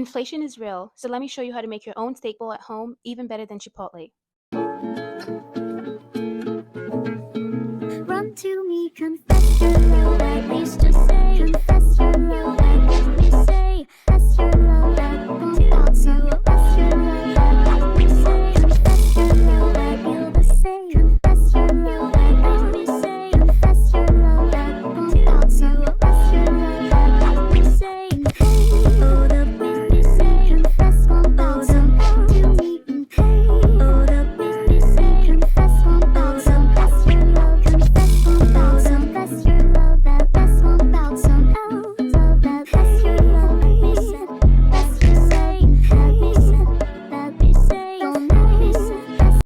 Inflation is real, so let me show you how to make your own steak bowl at home even better than Chipotle. Run to me, confess you're real, at least just